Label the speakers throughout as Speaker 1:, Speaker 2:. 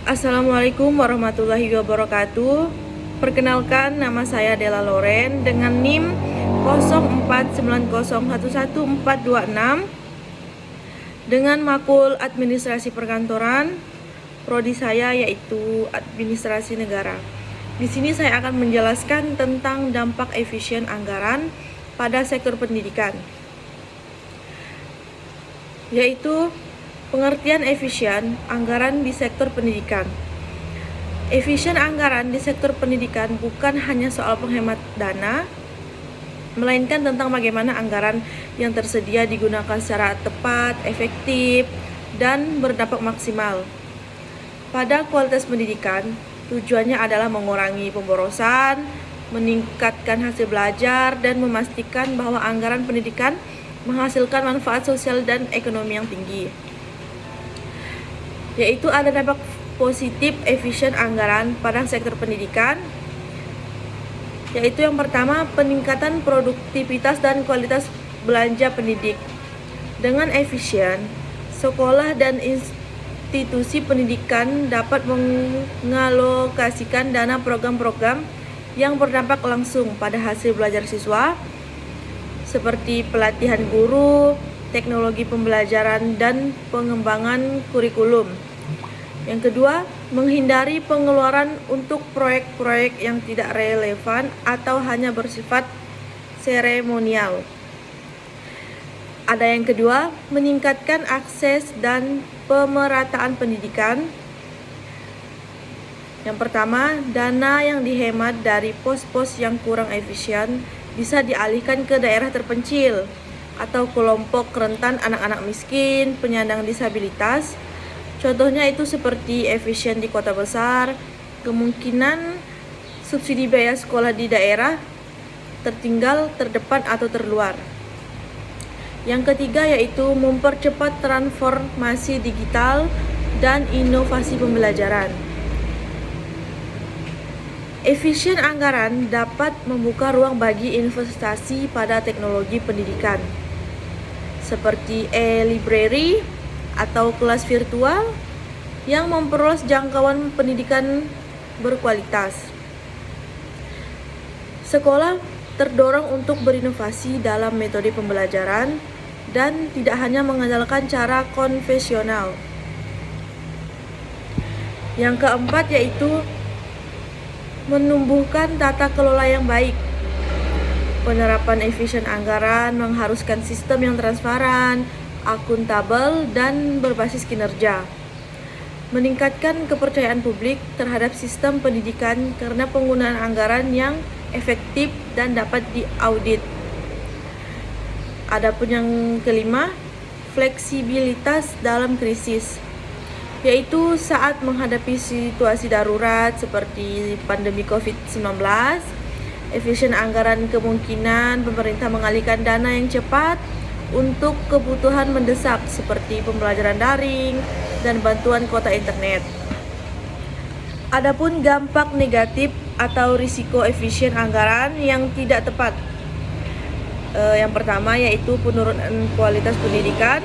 Speaker 1: Assalamualaikum warahmatullahi wabarakatuh. Perkenalkan, nama saya Della Loren dengan NIM 0490111426 dengan makul administrasi perkantoran. Prodi saya yaitu administrasi negara. Di sini saya akan menjelaskan tentang dampak efisien anggaran pada sektor pendidikan, yaitu pengertian efisien anggaran di sektor pendidikan. Efisien anggaran di sektor pendidikan bukan hanya soal penghemat dana, melainkan tentang bagaimana anggaran yang tersedia digunakan secara tepat, efektif, dan berdampak maksimal pada kualitas pendidikan. Tujuannya adalah mengurangi pemborosan, meningkatkan hasil belajar, dan memastikan bahwa anggaran pendidikan menghasilkan manfaat sosial dan ekonomi yang tinggi. Yaitu ada dampak positif efisien anggaran pada sektor pendidikan, yaitu yang pertama, peningkatan produktivitas dan kualitas belanja pendidik. Dengan efisien, sekolah dan institusi pendidikan dapat mengalokasikan dana program-program yang berdampak langsung pada hasil belajar siswa, seperti pelatihan guru, teknologi pembelajaran, dan pengembangan kurikulum. Yang kedua, menghindari pengeluaran untuk proyek-proyek yang tidak relevan atau hanya bersifat seremonial. Ada yang kedua, meningkatkan akses dan pemerataan pendidikan. Yang pertama, dana yang dihemat dari pos-pos yang kurang efisien bisa dialihkan ke daerah terpencil atau kelompok rentan, anak-anak miskin, penyandang disabilitas. Contohnya itu seperti efisien di kota besar, kemungkinan subsidi biaya sekolah di daerah tertinggal, terdepan, atau terluar. Yang ketiga yaitu mempercepat transformasi digital dan inovasi pembelajaran. Efisien anggaran dapat membuka ruang bagi investasi pada teknologi pendidikan, seperti e-library atau kelas virtual yang memperluas jangkauan pendidikan berkualitas. Sekolah terdorong untuk berinovasi dalam metode pembelajaran dan tidak hanya mengandalkan cara konvensional. Yang keempat yaitu menumbuhkan tata kelola yang baik. Penerapan efisien anggaran mengharuskan sistem yang transparan, akuntabel, dan berbasis kinerja. Meningkatkan kepercayaan publik terhadap sistem pendidikan karena penggunaan anggaran yang efektif dan dapat diaudit. Adapun yang kelima, fleksibilitas dalam krisis, yaitu saat menghadapi situasi darurat seperti pandemi COVID-19, efisien anggaran kemungkinan pemerintah mengalihkan dana yang cepat untuk kebutuhan mendesak seperti pembelajaran daring dan bantuan kuota internet. Adapun dampak negatif atau risiko efisien anggaran yang tidak tepat, yang pertama yaitu penurunan kualitas pendidikan.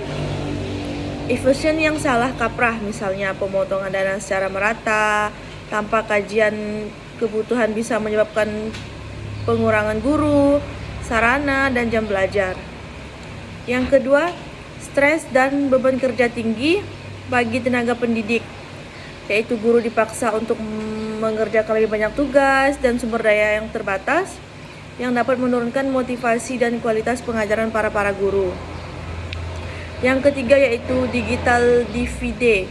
Speaker 1: Efisien yang salah kaprah, misalnya pemotongan dana secara merata tanpa kajian kebutuhan, bisa menyebabkan pengurangan guru, sarana, dan jam belajar. Yang kedua, stres dan beban kerja tinggi bagi tenaga pendidik, yaitu guru dipaksa untuk mengerjakan lebih banyak tugas dan sumber daya yang terbatas, yang dapat menurunkan motivasi dan kualitas pengajaran para guru. Yang ketiga yaitu digital divide,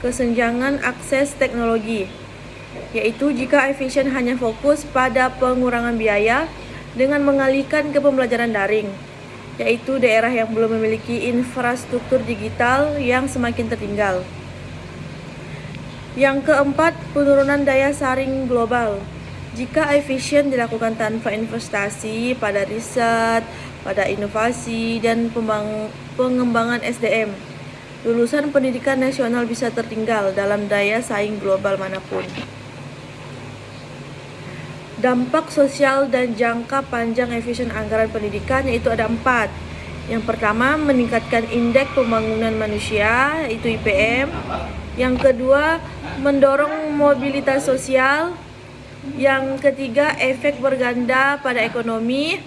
Speaker 1: kesenjangan akses teknologi, yaitu jika efisien hanya fokus pada pengurangan biaya dengan mengalihkan ke pembelajaran daring, yaitu daerah yang belum memiliki infrastruktur digital yang semakin tertinggal. Yang keempat, penurunan daya saing global. Jika efisien dilakukan tanpa investasi pada riset, pada inovasi, dan pengembangan SDM, lulusan pendidikan nasional bisa tertinggal dalam daya saing global manapun. Dampak sosial dan jangka panjang efisien anggaran pendidikan yaitu ada 4. Yang pertama, meningkatkan indeks pembangunan manusia, yaitu IPM. Yang kedua, mendorong mobilitas sosial. Yang ketiga, efek berganda pada ekonomi.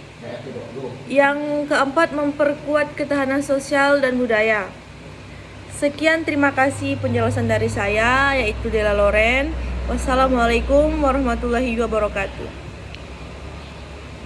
Speaker 1: Yang keempat, memperkuat ketahanan sosial dan budaya. Sekian, terima kasih penjelasan dari saya, yaitu Della Loren. Wassalamualaikum warahmatullahi wabarakatuh.